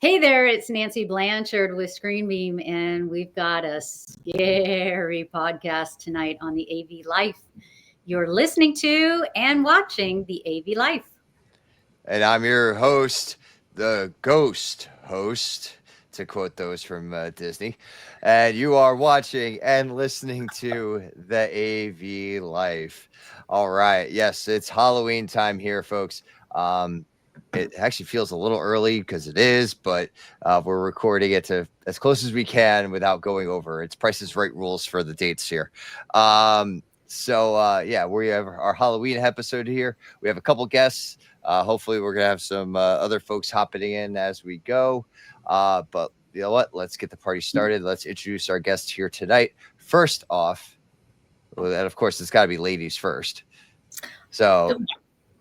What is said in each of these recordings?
Hey there, it's Nancy Blanchard with Screenbeam, and we've got a scary podcast tonight on the AV Life. You're listening to and watching the AV Life. And I'm your host, the ghost host, to quote those from Disney. And you are watching and listening to the AV Life. All right. Yes, it's Halloween time here, folks. It actually feels a little early because it is, but we're recording it to as close as we can without going over. It's Price is Right rules for the dates here. Yeah, we have our Halloween episode here. We have a couple guests. Hopefully, we're going to have some other folks hopping in as we go. But you know what? Let's get the party started. Let's introduce our guests here tonight. First off, well, and of course, it's got to be ladies first. So,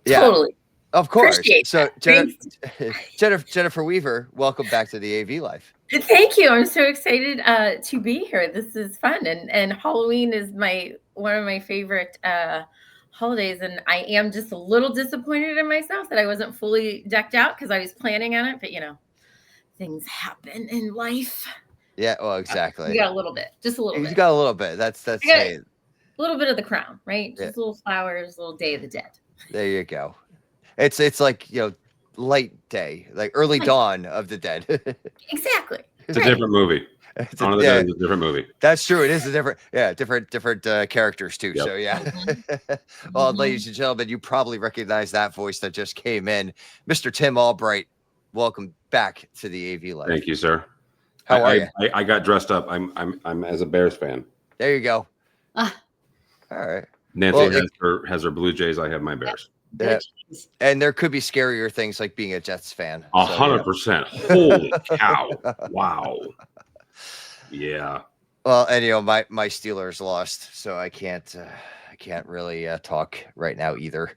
yeah. Totally. Of course. Appreciate So, that. Jennifer Weaver, welcome back to the AV Life. Thank you. I'm so excited to be here. This is fun, and Halloween is one of my favorite holidays, and I am just a little disappointed in myself that I wasn't fully decked out because I was planning on it, but things happen in life. Yeah, well, exactly. You got a little bit, just a little bit. You got a little bit. That's a little bit of the crown, right? Yeah. Just little flowers, little Day of the Dead. There you go. It's like, light day, like early dawn of the dead. Exactly. It's a different movie. It's a different movie. That's true. It is a different characters too. Yep. So yeah. Well, ladies and gentlemen, you probably recognize that voice that just came in, Mr. Tim Albright. Welcome back to the AV Life. Thank you, sir. How are you? I got dressed up. I'm as a Bears fan. There you go. All right. Nancy has her Blue Jays. I have my Bears. Yeah. And there could be scarier things like being a Jets fan. 100%. Holy cow! Wow. Yeah. Well, and my Steelers lost, so I can't really talk right now either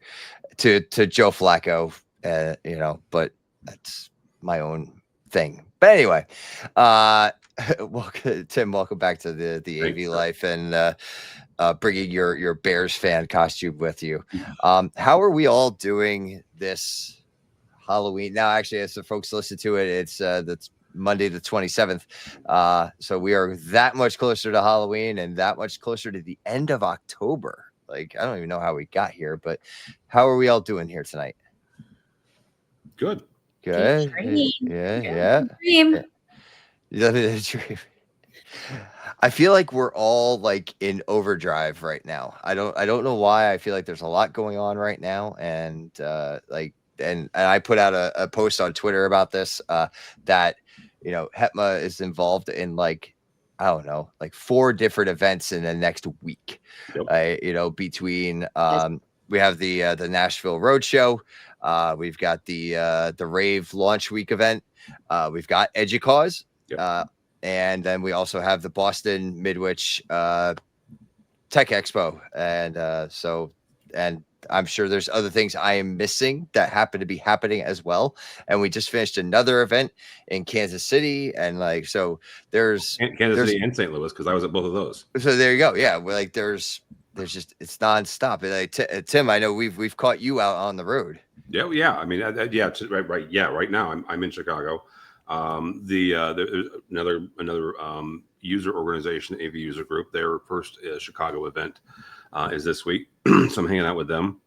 to Joe Flacco. But that's my own thing. But anyway, Tim, welcome back to the AV Life and bringing your Bears fan costume with you. How are we all doing this Halloween? Now, actually, as the folks listen to it, it's that's Monday the 27th. So we are that much closer to Halloween and that much closer to the end of October. Like, I don't even know how we got here, but how are we all doing here tonight? Good. Yeah. Dream. I feel like we're all like in overdrive right now. I don't know why. I feel like there's a lot going on right now, and and I put out a post on Twitter about this that HETMA is involved in like 4 different events in the next week. Yep. Between we have the Nashville Roadshow, we've got the Rave Launch Week event, we've got EduCause. Yep. And then we also have the Boston Midwich Tech Expo. And I'm sure there's other things I am missing that happen to be happening as well. And we just finished another event in Kansas City. And there's Kansas City and St. Louis, because I was at both of those. So there you go. Yeah. We're there's just, it's nonstop. And Tim, I know we've caught you out on the road. Yeah. I mean, right. Yeah. Right now I'm in Chicago. There's another user organization, AV user group. Their first Chicago event is this week, so I'm hanging out with them.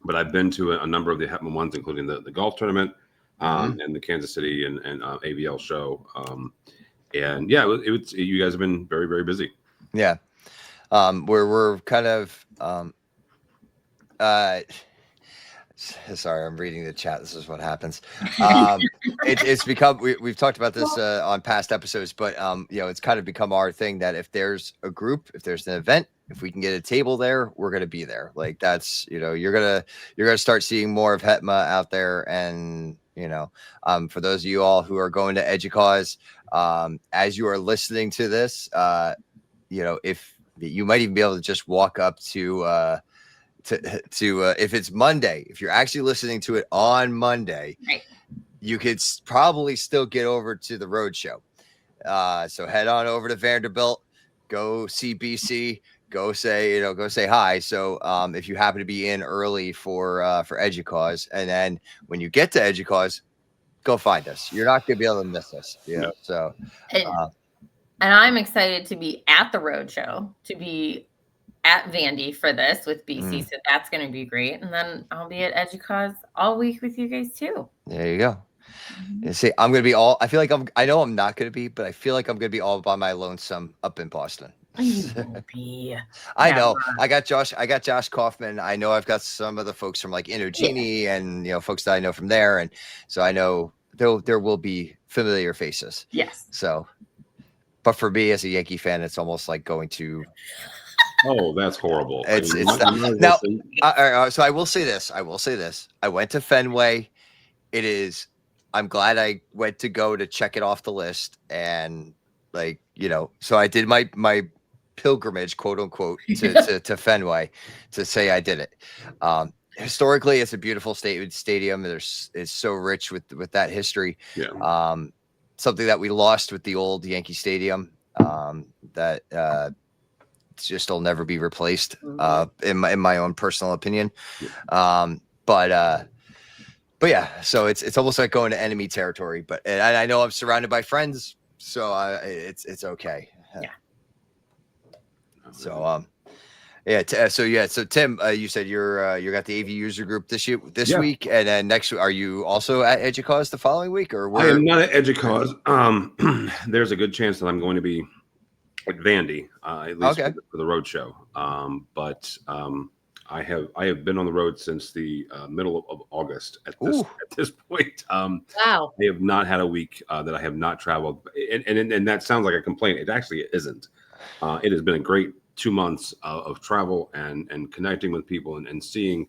But I've been to a number of the HETMA ones, including the golf tournament and the Kansas City and AVL show. And yeah, you guys have been very, very busy. Yeah, we're kind of sorry, I'm reading the chat. This is what happens. It's become, we've talked about this on past episodes, but it's kind of become our thing that if there's a group, if there's an event, if we can get a table there, we're going to be there. Like that's, you're going to start seeing more of HETMA out there. And, for those of you all who are going to EduCause, as you are listening to this, if you might even be able to just walk up to if it's Monday, if you're actually listening to it on Monday, right, you could probably still get over to the Roadshow. So head on over to Vanderbilt, go see BC, go say hi. So if you happen to be in early for EduCause, and then when you get to EduCause, go find us. You're not going to be able to miss us. Yeah. No. So, And I'm excited to be at the roadshow, to be at Vandy for this with BC. So that's going to be great. And then I'll be at EduCause all week with you guys too. there you go. And see, I'm going to be I feel like I know I'm not going to be, but I feel like I'm going to be all by my lonesome up in Boston. You won't be. I know. I got Josh Kaufman. I know I've got some of the folks from like Genie and, folks that I know from there. And so I know there will be familiar faces. Yes. So, but for me as a Yankee fan, it's almost like going to. Oh, that's horrible. So I will say this. I went to Fenway. I'm glad I went to go to check it off the list. And so I did my pilgrimage, quote unquote, to Fenway to say I did it. Historically, it's a beautiful stadium. It's so rich with that history. Yeah. Something that we lost with the old Yankee Stadium that just will never be replaced. In my own personal opinion. But yeah, so it's almost like going to enemy territory. And I know I'm surrounded by friends, so it's okay. Yeah. So so Tim, you said you got the AV user group this week, and then next are you also at EduCause the following week, or where? I am not at EduCause. There's a good chance that I'm going to be at Vandy, at least for the road show. But I have been on the road since the middle of August at this point. Wow. I have not had a week that I have not traveled, and that sounds like a complaint. It actually isn't. It has been a great 2 months of travel and connecting with people and seeing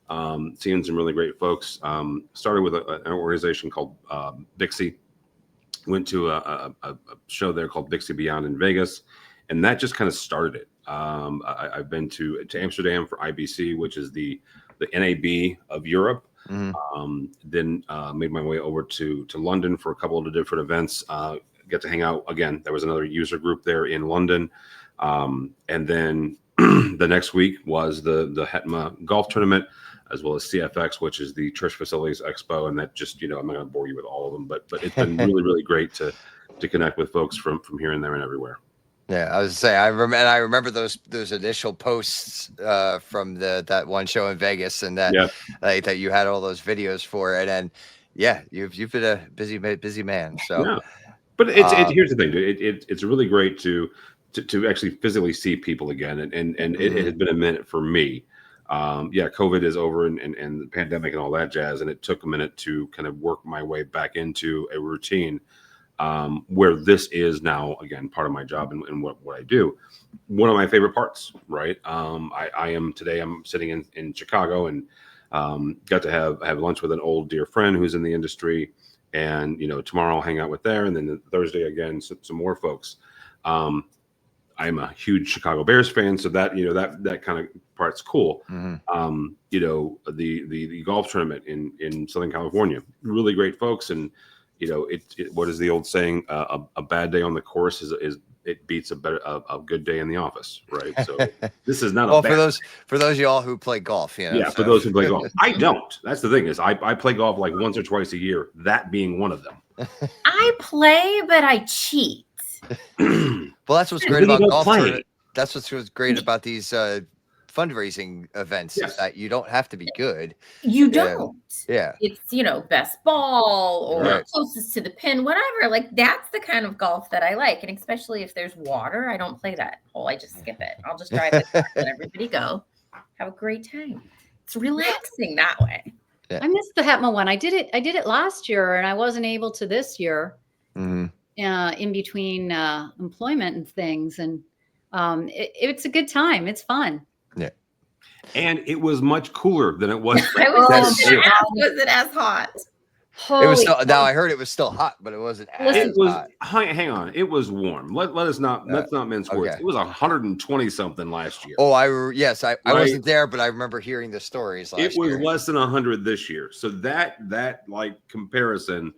some really great folks. Started with an organization called Dixie. Went to a show there called Dixie Beyond in Vegas, and that just kind of started it. I've been to Amsterdam for IBC, which is the NAB of Europe. Then made my way over to London for a couple of the different events. Get to hang out again. There was another user group there in London. And then the next week was the HETMA golf tournament, as well as CFX, which is the Church Facilities Expo. And that just, I'm not going to bore you with all of them, but it's been really, really great to connect with folks from here and there and everywhere. Yeah, I was to say I remember those initial posts from that one show in Vegas, and that you had all those videos for, and then you've been a busy man. So, yeah. But here's the thing, it's really great to actually physically see people again, and it has been a minute for me. COVID is over and the pandemic and all that jazz, and it took a minute to kind of work my way back into a routine. Where this is now again part of my job and what I do. One of my favorite parts, right? I'm sitting in Chicago and got to have lunch with an old dear friend who's in the industry, and tomorrow I'll hang out with there, and then Thursday again some more folks. I'm a huge Chicago Bears fan, so that that kind of part's cool. The golf tournament in Southern California, really great folks, and what is the old saying? A bad day on the course is it beats a good day in the office, right? So this is not for those of y'all who play golf, for those who play golf. I don't. That's the thing is I play golf like once or twice a year. That being one of them. I play, but I cheat. Well, that's what's great about golf. That's what's great about these fundraising events, is that you don't have to be good. You don't. Yeah. It's, best ball or closest to the pin, whatever. Like, that's the kind of golf that I like. And especially if there's water, I don't play that hole. I just skip it. I'll just drive it, let everybody go. Have a great time. It's relaxing that way. Yeah. I missed the HETMA one. I did it last year, and I wasn't able to this year. In between employment and things. And it's a good time. It's fun. Yeah. And it was much cooler than it was. Wasn't as hot. It was still, now I heard it was still hot, but it wasn't as hot. Hang on. It was warm. Let's not mince words. Okay. It was 120 something last year. Oh, I wasn't there, but I remember hearing the stories last year. It was less than 100 this year. So that like comparison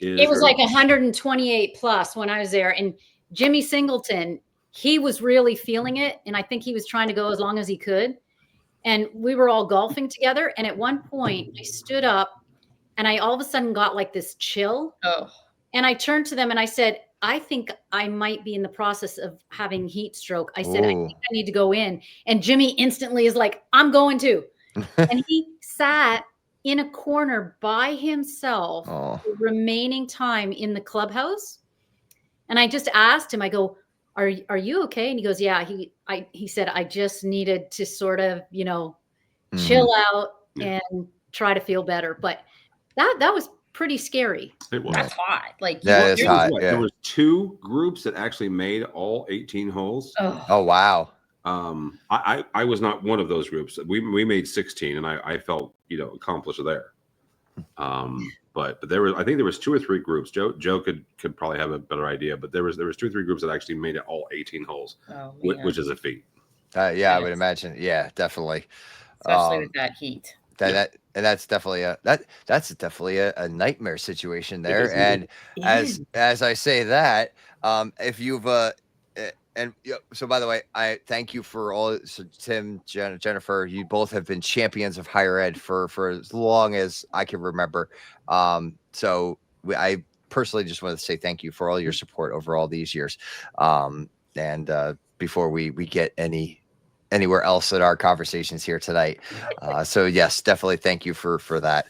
is. It was like 128 plus when I was there. And Jimmy Singleton, he was really feeling it. And I think he was trying to go as long as he could. And we were all golfing together. And at one point I stood up and I all of a sudden got like this chill. Oh, And I turned to them and I said, I think I might be in the process of having heat stroke. I said, I Ooh. think I need to go in. And Jimmy instantly is like, I'm going to. And he sat in a corner by himself Oh. the remaining time in the clubhouse. And I just asked him, I go, are you okay? And he goes, yeah. He said, I just needed to sort of, chill out and try to feel better. But that was pretty scary. It was. that's hot. Like, That is you, hot. What, Yeah. There was 2 groups that actually made all 18 holes. Oh, wow. I was not one of those groups. We made 16, and I felt accomplished there. But I think there was 2 or 3 groups. Joe could probably have a better idea, but there was 2 or 3 groups that actually made it all 18 holes, which is a feat. Yeah, I would imagine. Yeah, definitely. especially with that heat. That's definitely a nightmare situation there. is. And It as I say that, if you've so by the way, I thank you for all. So Tim, Jennifer, you both have been champions of higher ed for as long as I can remember. So I personally just want to say thank you for all your support over all these years. And before we get anywhere else in our conversations here tonight. So yes, definitely thank you for that.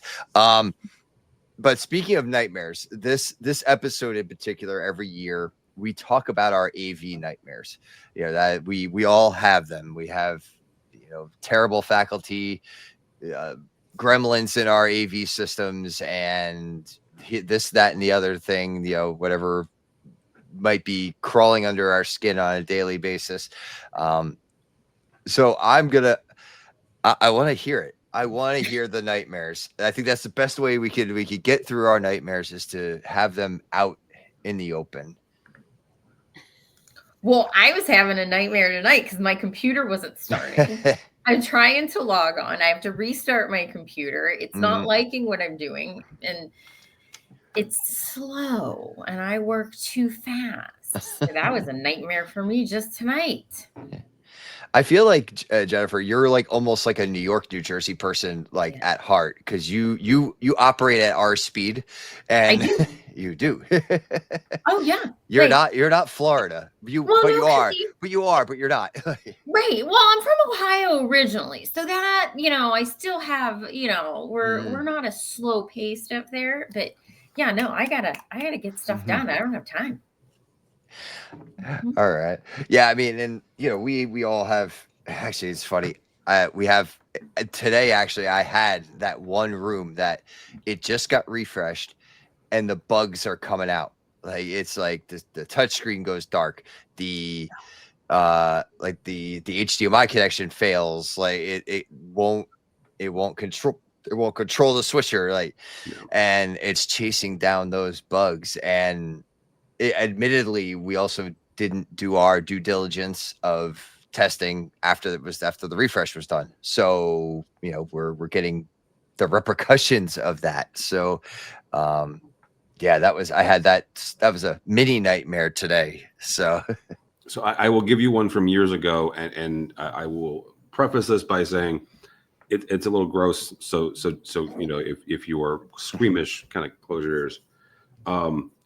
But speaking of nightmares, this episode in particular, every year we talk about our AV nightmares. That we all have them. We have terrible faculty, gremlins in our AV systems, and this, that, and the other thing. Whatever might be crawling under our skin on a daily basis. So I want to hear it. I want to hear the nightmares. I think that's the best way we could get through our nightmares, is to have them out in the open. Well, I was having a nightmare tonight because my computer wasn't starting. I'm trying to log on. I have to restart my computer. It's not liking what I'm doing, and it's slow, and I work too fast. So that was a nightmare for me just tonight. I feel like Jennifer, you're like almost like a New York, New Jersey person, like at heart, because you operate at our speed, and I do. you do. Oh yeah, You're not Florida. But you are, but you're not. Right. Well, I'm from Ohio originally, so that I still have we're not as slow paced up there, but yeah, no, I gotta get stuff done. I don't have time. All right. Yeah, I mean, and we all have. Actually, it's funny. We have today. Actually, I had that one room that it just got refreshed, and the bugs are coming out. Like, it's like the touchscreen goes dark. The like the HDMI connection fails. Like it won't control. It won't control the switcher. Like, and it's chasing down those bugs. And admittedly, we also didn't do our due diligence of testing after the refresh was done. So we're getting the repercussions of that. So yeah, that was a mini nightmare today. So I will give you one from years ago, and I will preface this by saying it's a little gross. So if you are squeamish, kind of close your ears.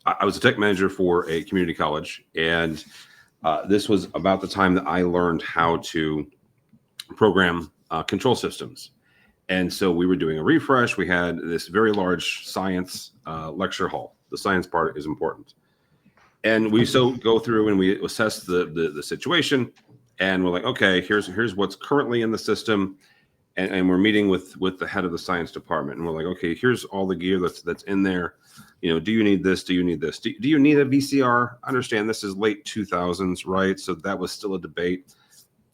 I was a tech manager for a community college, and this was about the time that I learned how to program control systems. And so we were doing a refresh. We had this very large science lecture hall. The science part is important. And we go through and we assess the situation. And we're like, okay, here's what's currently in the system. And we're meeting with the head of the science department. And we're like, okay, here's all the gear that's in there. Do you need this? Do you need this? Do you need a VCR? I understand this is late 2000s, right? So that was still a debate.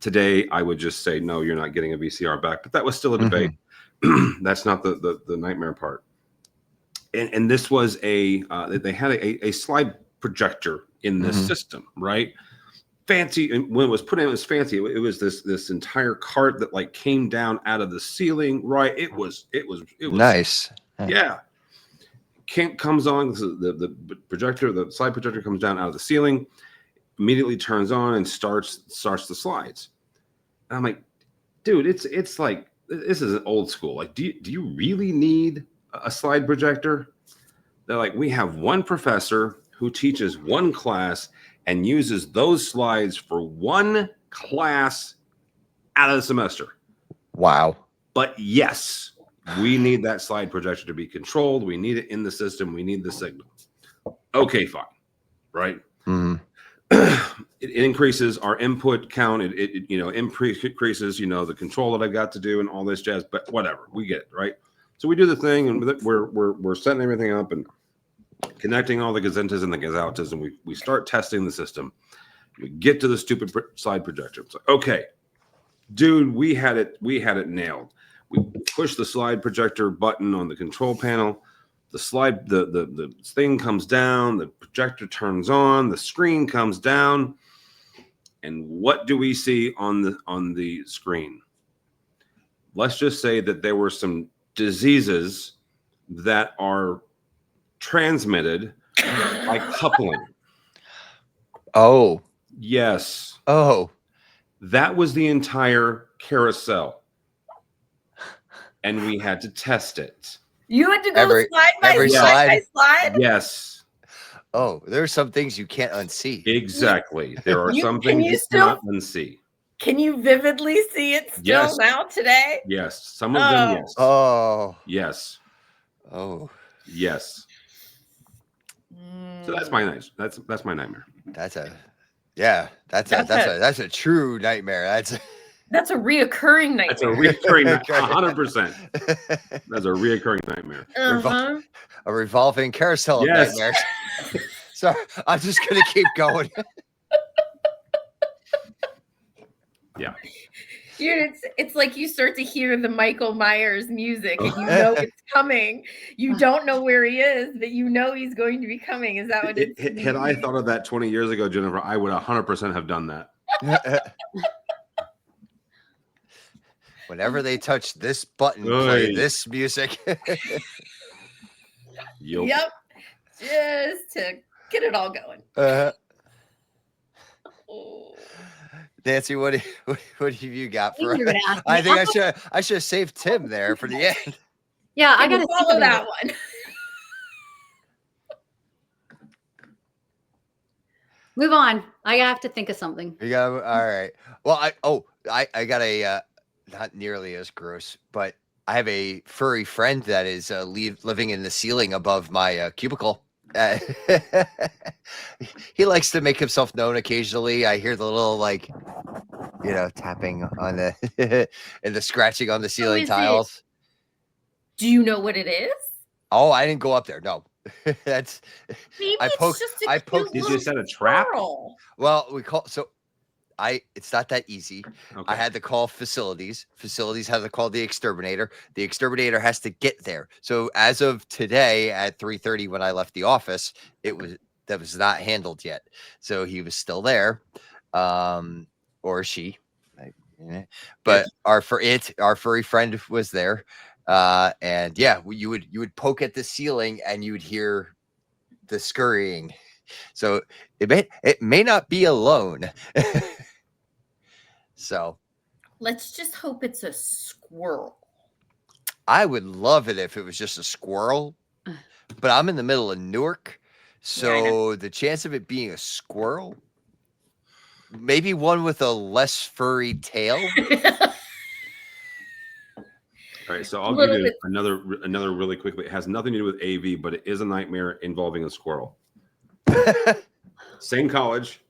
Today, I would just say, no, you're not getting a VCR back. But that was still a debate. That's not the nightmare part. And this was they had a slide projector in this system, right? Fancy. And when it was put in, it was fancy. It was this entire cart that like came down out of the ceiling, right? It was nice. Yeah. Comes on the projector, the slide projector comes down out of the ceiling, immediately turns on and starts the slides. And I'm like, dude, it's like, this is old school. Like, do you really need a slide projector. They're like, we have one professor who teaches one class and uses those slides for one class out of the semester. Wow. But yes, we need that slide projector to be controlled. We need it in the system. We need the signal. Okay, fine. Right. Mhm. It increases our input count. It increases, the control that I've got to do and all this jazz, but whatever, we get it. Right. So we do the thing and we're setting everything up and connecting all the gazentas and the gazoutas, and we start testing the system. We get to the stupid slide projector. It's like, okay, dude, we had it nailed. We push the slide projector button on the control panel. The thing comes down, the projector turns on, the screen comes down, and what do we see on the screen? Let's just say that there were some diseases that are transmitted by coupling. Oh. Yes. Oh. That was the entire carousel. And we had to test it. You had to go slide by slide? Yes. Oh, there are some things you can't unsee. Exactly. There are some things you cannot unsee. Can you vividly see it still now today? Yes. Some of them, yes. Oh. Yes. Oh. Yes. So that's my that's my nightmare. That's a true nightmare. That's a reoccurring nightmare. That's a reoccurring nightmare. 100%. That's a reoccurring nightmare. A revolving carousel of nightmares. So I'm just gonna keep going. Yeah. Dude, it's like you start to hear the Michael Myers music and you know it's coming. You don't know where he is, but you know he's going to be coming. Is that what it's? Had I thought of that 20 years ago, Jennifer, I would 100% have done that. Whenever they touch this button, play this music. Yep. Just to get it all going. Nancy, what have you got for us? I think I should have saved Tim there for the end. Yeah, I gotta follow that one. Move on. I have to think of something. You got all right. Well, I got a not nearly as gross, but I have a furry friend that is living in the ceiling above my cubicle. He likes to make himself known occasionally. I hear the little tapping on the and the scratching on the ceiling tiles. Do you know what it is? Oh, I didn't go up there. No. That's maybe I poked. Did you set a trap? Well, it's not that easy. Okay. I had to call facilities. Facilities had to call the exterminator. The exterminator has to get there. So as of today at 3:30 when I left the office, that was not handled yet. So he was still there, or she. But our furry friend was there, and yeah, you would poke at the ceiling and you would hear the scurrying. So it may not be alone. So let's just hope it's a squirrel. I would love it if it was just a squirrel, but I'm in the middle of Newark, so the chance of it being a squirrel, maybe one with a less furry tail. All right, so I'll give you another really quickly. It has nothing to do with AV, but it is a nightmare involving a squirrel. Same college,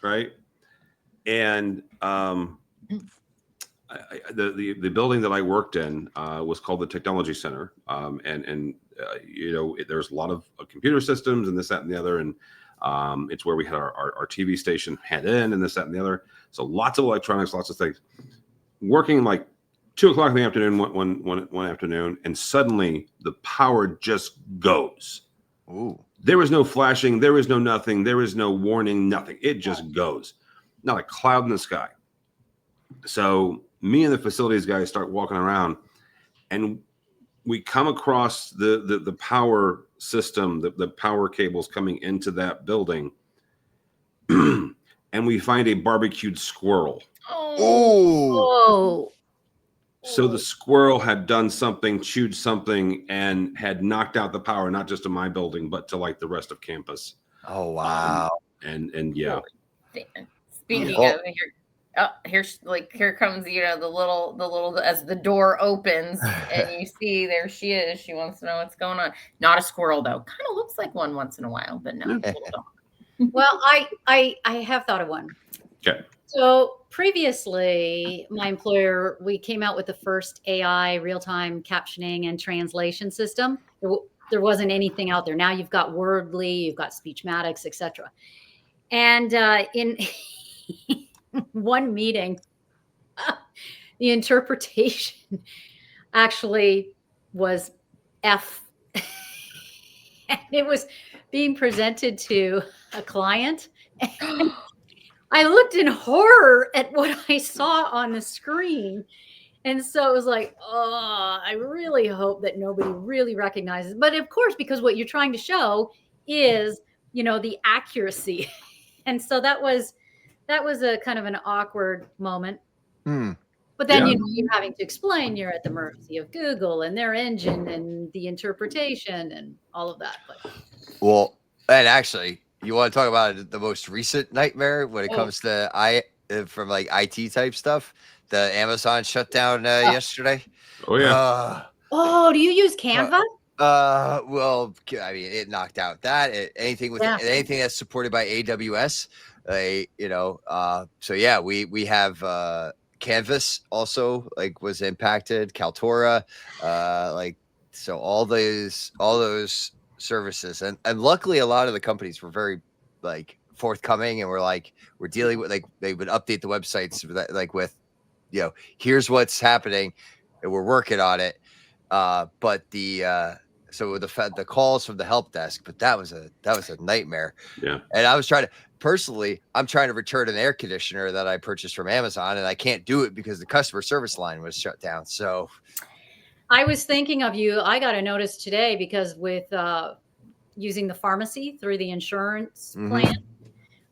right? And the building that I worked in was called the Technology Center, there's a lot of computer systems and this, that, and the other, and it's where we had our TV station had in and this, that, and the other. So lots of electronics, lots of things. Working like 2:00 in the afternoon one afternoon, and suddenly the power just goes. Ooh. There was no flashing, there was no nothing, there was no warning, nothing. It just goes. Not a cloud in the sky. So me and the facilities guys start walking around, and we come across the power system, the power cables coming into that building, and we find a barbecued squirrel. Oh. So the squirrel had done something, chewed something, and had knocked out the power, not just to my building, but to like the rest of campus. Oh wow. And yeah. Speaking Well- of here comes the little as the door opens and you see there she is. She wants to know what's going on. Not a squirrel though. Kind of looks like one once in a while, but no. Little dog. Well, I have thought of one. Okay. So previously, my employer, we came out with the first AI real-time captioning and translation system. There wasn't anything out there. Now you've got Wordly, you've got Speechmatics, etc. And in one meeting, the interpretation actually was F. And it was being presented to a client. I looked in horror at what I saw on the screen. And so it was like, oh, I really hope that nobody really recognizes. But of course, because what you're trying to show is, the accuracy. And so that was a kind of an awkward moment. But then, you're having to explain you're at the mercy of Google and their engine and the interpretation and all of that. But Well, and actually, you want to talk about the most recent nightmare when it comes to from like IT type stuff? The Amazon shutdown yesterday. Oh yeah. do you use Canva? Well, I mean, it knocked out anything that's supported by AWS. So yeah, we have Canvas also was impacted. Kaltura, so all those services and luckily a lot of the companies were very forthcoming and we're dealing with they would update the websites with here's what's happening and we're working on it. But so the calls from the help desk, but that was a nightmare. Yeah. And I'm trying to return an air conditioner that I purchased from Amazon and I can't do it because the customer service line was shut down. So I was thinking of you. I got a notice today because with using the pharmacy through the insurance plan,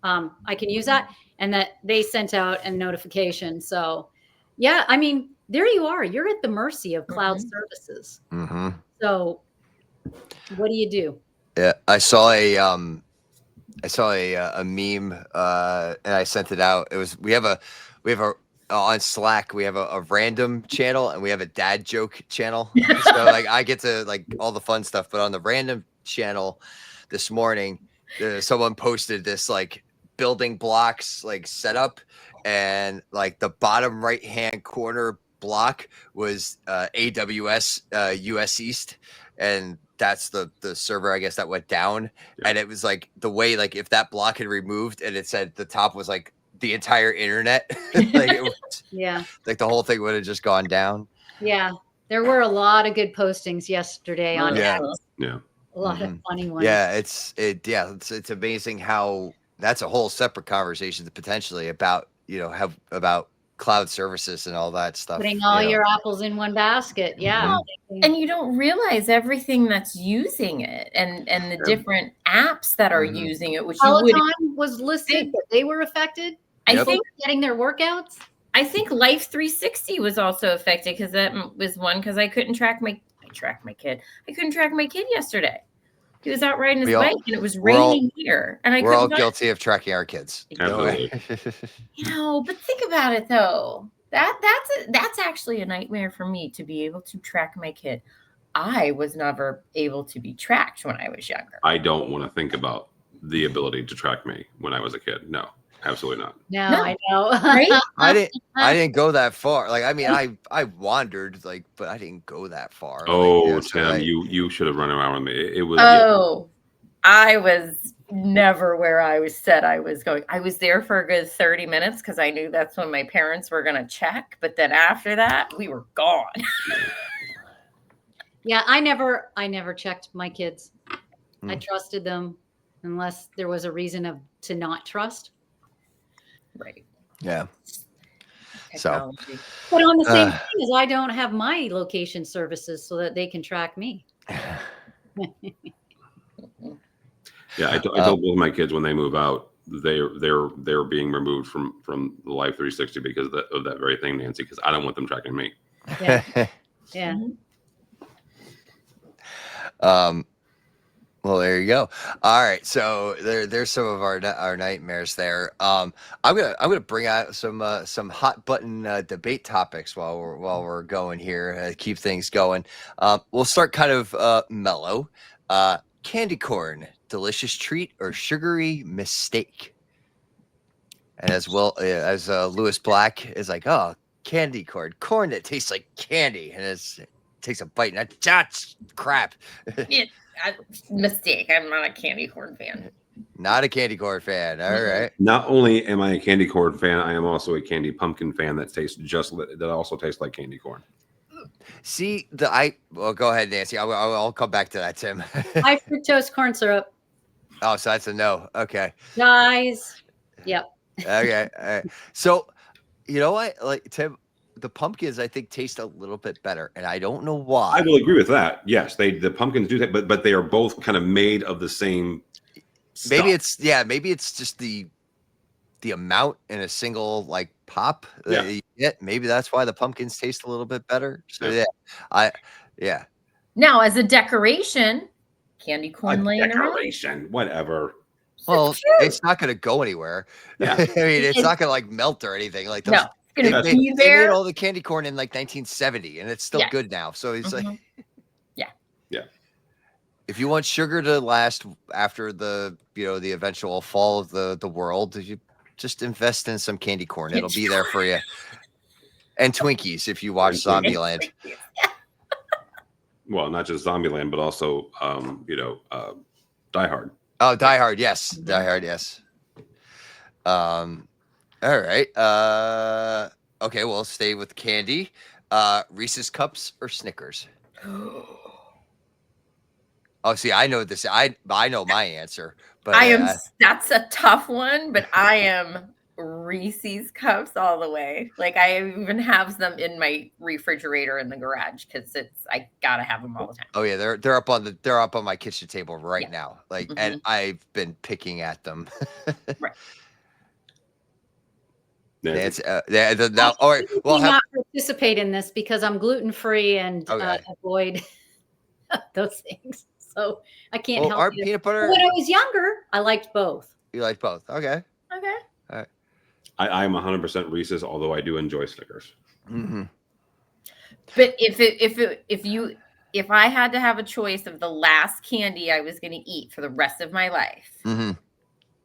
I can use that, and that they sent out a notification. So, yeah, I mean, there you are. You're at the mercy of cloud services. So, what do you do? Yeah, I saw a meme and I sent it out. It was we have a on Slack, we have a random channel and we have a dad joke channel. So I get to all the fun stuff, but on the random channel this morning, someone posted this building blocks setup and the bottom right hand corner block was AWS US East, and that's the server I guess that went down. And it was the way if that block had removed and it said the top was the entire internet, the whole thing would have just gone down. Yeah, there were a lot of good postings yesterday on X. Yeah, a lot of funny ones. Yeah, it's amazing how that's a whole separate conversation potentially about about cloud services and all that stuff. Putting all your apples in one basket. Yeah. And you don't realize everything that's using it and the different apps that are using it, which Peloton was listed that they were affected. I think getting their workouts. I think Life 360 was also affected because that was one because I couldn't track my kid. I couldn't track my kid yesterday. He was out riding his bike and it was raining here. And we're all guilty of tracking our kids. Absolutely. But think about it though. That's actually a nightmare for me to be able to track my kid. I was never able to be tracked when I was younger. I don't want to think about the ability to track me when I was a kid. No. Absolutely not. No, I know. Right? I didn't go that far. I mean, I wandered, but I didn't go that far. Oh, Tim, you should have run around with me. It was. I was never where I was said I was going. I was there for a good 30 minutes because I knew that's when my parents were going to check. But then after that, we were gone. Yeah, I never checked my kids. I trusted them unless there was a reason to not trust. Right. Yeah. Technology. So, but on the same thing as I don't have my location services so that they can track me. Yeah, I told both my kids when they move out, they're being removed from the Life 360 because of that very thing, Nancy. Because I don't want them tracking me. Yeah. Yeah. Well, there you go. All right, so there's some of our nightmares there. I'm gonna bring out some hot button debate topics while we're going here. Keep things going. We'll start kind of mellow. Candy corn, delicious treat or sugary mistake? And as well as Lewis Black is like, oh, candy corn that tastes like candy, and it takes a bite, and that's crap. Mistake. I'm not a candy corn fan. Not a candy corn fan. All right. Not only am I a candy corn fan, I am also a candy pumpkin fan that also tastes like candy corn. See, well, go ahead, Nancy. I'll come back to that, Tim. High fructose corn syrup. Oh, so that's a no. Okay. Guys. Yep. Okay. All right. So, you know what? Like, Tim, the pumpkins, I think, taste a little bit better, and I don't know why. I will agree with that. Yes, the pumpkins do that, but they are both kind of made of the same stuff. Maybe it's just the amount in a single like pop that you get. Maybe that's why the pumpkins taste a little bit better. So yeah. Now, as a decoration, candy corn laying around. Whatever. Well, it's not going to go anywhere. Yeah. I mean, it's not going to like melt or anything. Like those, no, it's going to be they there. made all the candy corn in like 1970, and it's still good now. So it's like, yeah. If you want sugar to last after the eventual fall of the world, you just invest in some candy corn. It'll be there for you. And Twinkies if you watch Zombieland. Well, not just Zombieland, but also Die Hard. Oh, Die Hard, yes. Die Hard, yes. All right. Okay, we'll stay with candy. Reese's Cups or Snickers? Oh, see, I know this. I know my answer, but that's a tough one, but I am Reese's Cups all the way. Like, I even have them in my refrigerator in the garage because I gotta have them all the time. Oh yeah, they're up on my kitchen table right now. Like, and I've been picking at them. Right. That's now. All right, well, not participate in this because I'm gluten free and avoid those things. So I can't help you. Peanut butter. When I was younger, I liked both. You liked both? Okay. Okay. All right. I'm 100% Reese's, although I do enjoy Snickers. Mm-hmm. But if I had to have a choice of the last candy I was going to eat for the rest of my life,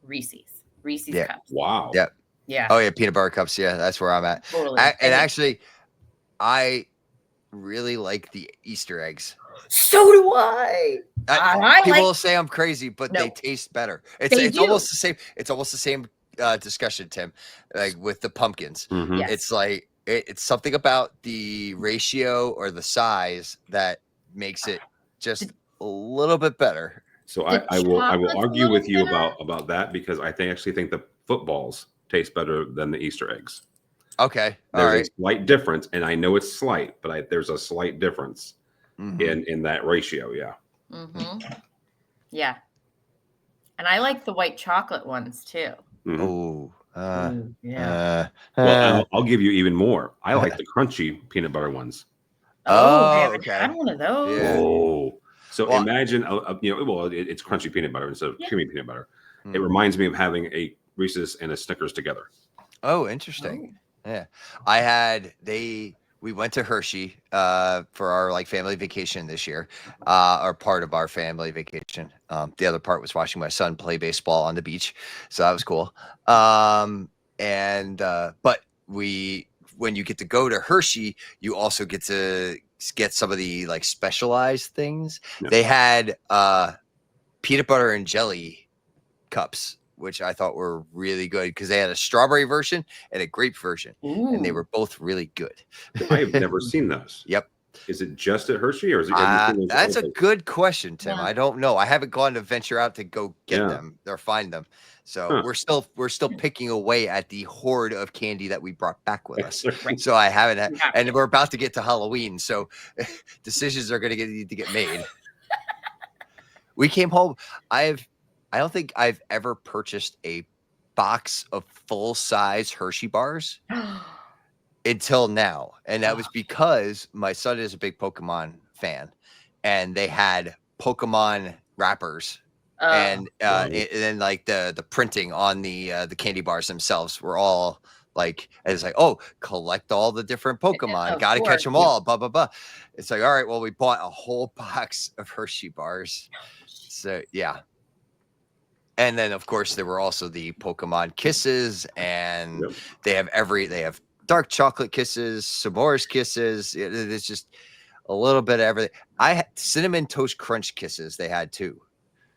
Reese's Cups. Wow. Yep. Yeah. Oh yeah, peanut butter cups. Yeah, that's where I'm at. Totally. And actually, I really like the Easter eggs. So do I. People will say I'm crazy, but they taste better. It's almost the same. It's almost the same discussion, Tim, like with the pumpkins. Mm-hmm. Yes. It's like it's something about the ratio or the size that makes it just a little bit better. So I will argue with you about that because I actually think the footballs taste better than the Easter eggs. Okay. There's a slight difference, and I know it's slight, but there's a slight difference in that ratio. Yeah. Mm-hmm. Yeah. And I like the white chocolate ones too. Oh. Yeah. Well, I'll give you even more. I like the crunchy peanut butter ones. I haven't had one of those. Yeah. Oh. So imagine, it's crunchy peanut butter instead of creamy peanut butter. It reminds me of having a Reese's and a Snickers together. Oh, interesting. Yeah. We went to Hershey for our family vacation this year, or part of our family vacation. The other part was watching my son play baseball on the beach. So that was cool. But when you get to go to Hershey, you also get to get some of the specialized things. Yeah. They had peanut butter and jelly cups, which I thought were really good because they had a strawberry version and a grape version. Ooh. And they were both really good. I've never seen those. Yep. Is it just at Hershey or is it? That's a good question, Tim. Yeah. I don't know. I haven't gone to venture out to go get them or find them. So we're still picking away at the hoard of candy that we brought back with us. So I haven't and we're about to get to Halloween. So decisions are going to need to get made. We came home. I don't think I've ever purchased a box of full-size Hershey bars until now. And that was because my son is a big Pokemon fan, and they had Pokemon wrappers. And then like the printing on the candy bars themselves were all like, it's like, oh, collect all the different Pokemon, got to catch them all, blah blah blah. It's like, all right, well, we bought a whole box of Hershey bars. So yeah. And then of course there were also the Pokemon kisses, and they have dark chocolate kisses, s'mores kisses. It's just a little bit of everything. I had cinnamon toast crunch kisses they had too.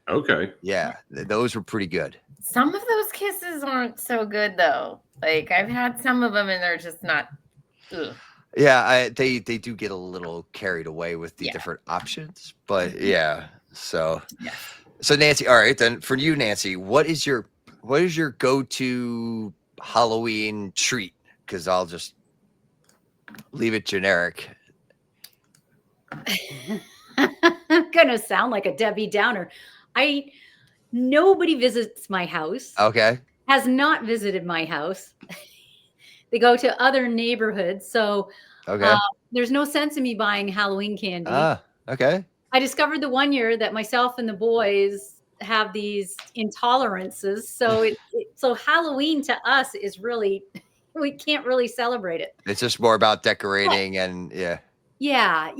Okay. Yeah, those were pretty good. Some of those kisses aren't so good though. Like I've had some of them and they're just not. Ugh. Yeah, they do get a little carried away with the different options, but yeah. So Nancy, all right, then for you, Nancy, what is your go-to Halloween treat? Because I'll just leave it generic. I'm gonna sound like a Debbie Downer. Nobody visits my house. Okay. Has not visited my house. They go to other neighborhoods. So there's no sense in me buying Halloween candy. Okay. I discovered the one year that myself and the boys have these intolerances. So so Halloween to us is really, we can't really celebrate it. It's just more about decorating and Yeah.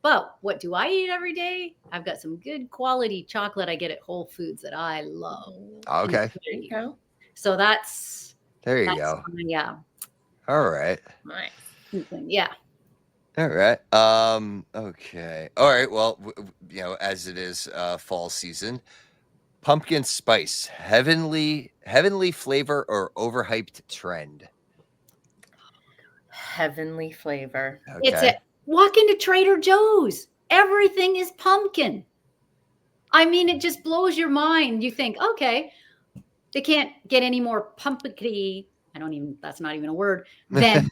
But what do I eat every day? I've got some good quality chocolate I get at Whole Foods that I love. Okay. There you go. So that's go. Yeah. All right. Nice. Yeah. All right. Okay. All right. Well, as it is fall season, pumpkin spice, heavenly flavor or overhyped trend? Heavenly flavor. Okay. Walk into Trader Joe's. Everything is pumpkin. I mean, it just blows your mind. You think, okay, they can't get any more pumpkin-y. That's not even a word. Then,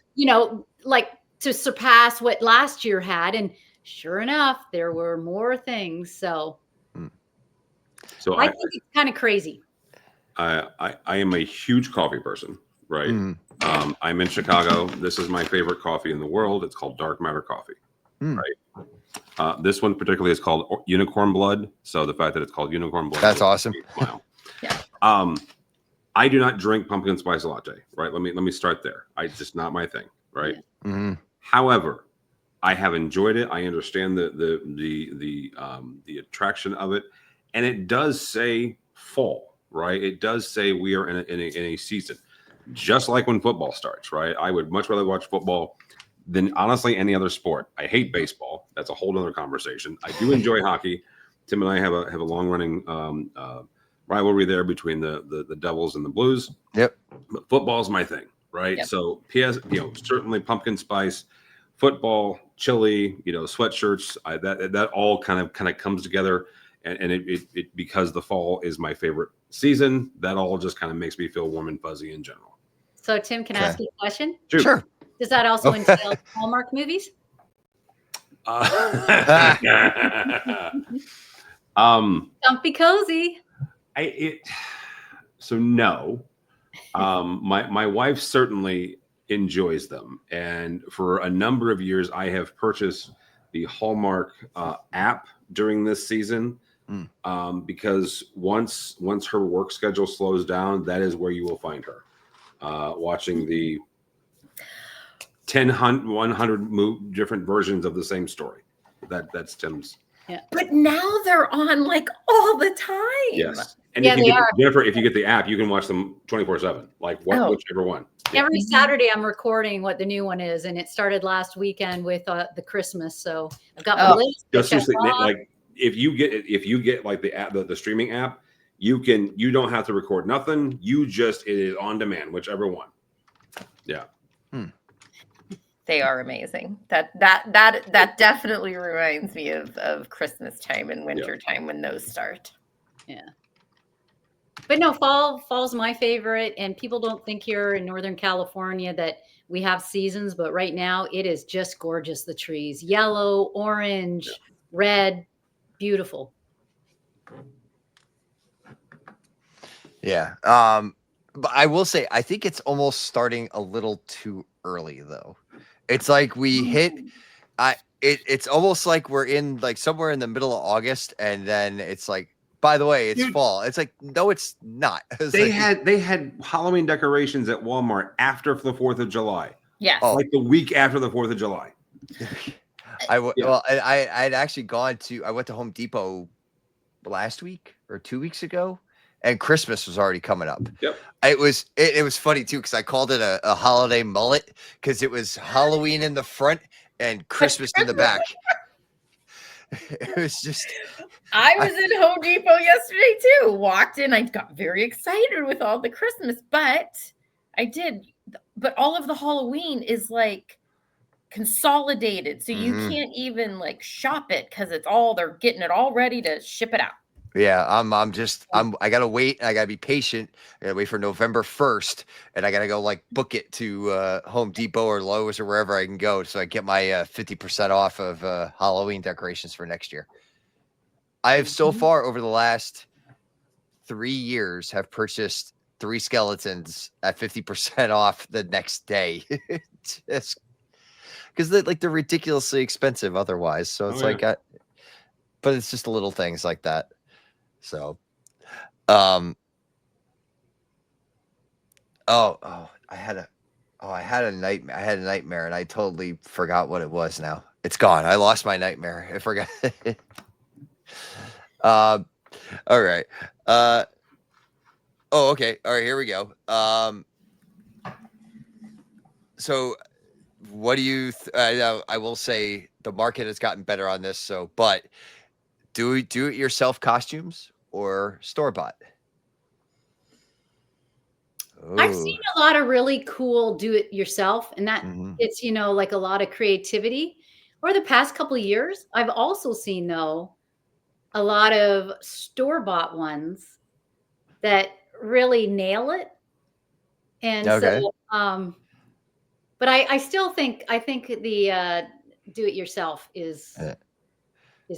like to surpass what last year had. And sure enough, there were more things. So I think it's kind of crazy. I am a huge coffee person, right? I'm in Chicago. This is my favorite coffee in the world. It's called Dark Matter Coffee, right? This one particularly is called Unicorn Blood. So the fact that it's called Unicorn Blood, that's awesome. Smile. I do not drink pumpkin spice latte, right? Let me start there. It's just not my thing, right? However, I have enjoyed it. I understand the attraction of it, and it does say fall, right? It does say we are in a season. Just like when football starts, right? I would much rather watch football than honestly any other sport. I hate baseball. That's a whole other conversation. I do enjoy hockey. Tim and I have a long running rivalry there between the Devils and the Blues. Yep. But football's my thing, right? Yep. So certainly pumpkin spice, football, chili, sweatshirts. That all kind of comes together, and it because the fall is my favorite season. That all just kind of makes me feel warm and fuzzy in general. So, Tim, can I ask you a question? Sure. Does that also entail Hallmark movies? Comfy cozy. No. My wife certainly enjoys them, and for a number of years, I have purchased the Hallmark app during this season. Because once her work schedule slows down, that is where you will find her watching the 100 different versions of the same story. That's Tim's. Yeah. But now they're on like all the time. Yes. And Yeah, if you get the app, you can watch them 24/7, like whichever one. Every Saturday I'm recording what the new one is, and it started last weekend with the Christmas. So I've got my list. Just seriously, like if you get like the app, the streaming app, you don't have to record nothing. It is on demand, whichever one. Yeah. They are amazing. That definitely reminds me of Christmas time and winter time when those start. Yeah. But no, fall's my favorite, and people don't think here in Northern California that we have seasons, but right now it is just gorgeous. The trees, yellow, orange, red, beautiful. Yeah. But I will say, I think it's almost starting a little too early though. It's like we hit. It's almost like we're in like somewhere in the middle of August, and then it's like, by the way, it's Dude, fall. It's like, no, it's not. It's they like, had Halloween decorations at Walmart after the 4th of July. Yes. Oh. Like the week after the 4th of July. Well, I'd actually I went to Home Depot last week or 2 weeks ago, and Christmas was already coming up. Yep. It was funny too, because I called it a holiday mullet, because it was Halloween in the front and Christmas in the back. It was just. I was in Home Depot yesterday too. Walked in, I got very excited with all the Christmas, but all of the Halloween is like consolidated, so you can't even like shop it because they're getting it all ready to ship it out. Yeah, I gotta wait. I gotta be patient. I gotta wait for November 1st, and I gotta go like book it to Home Depot or Lowe's or wherever I can go, so I get my 50% off of Halloween decorations for next year. I have so far over the last 3 years have purchased 3 skeletons at 50% off the next day, just because they're ridiculously expensive otherwise. So it's but it's just little things like that. So, I had a nightmare. I had a nightmare, and I totally forgot what it was. Now it's gone. I lost my nightmare. I forgot. All right. Okay. All right. Here we go. So, what do you? I will say the market has gotten better on this. So, but. Do it yourself costumes or store bought? I've seen a lot of really cool do it yourself, and that it's like a lot of creativity. Over the past couple of years, I've also seen though a lot of store bought ones that really nail it. And so, but I still think the do it yourself is